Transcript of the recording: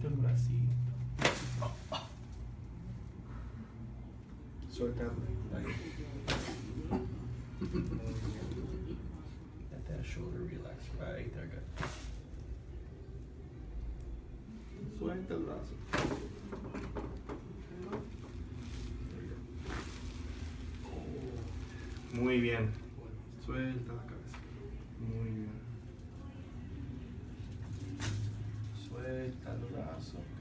poquito el bracito. Suelta ahí. Let that shoulder relax right there, good. Suelta el brazo. Muy bien. Suelta la cabeza. Muy bien. Suelta el brazo.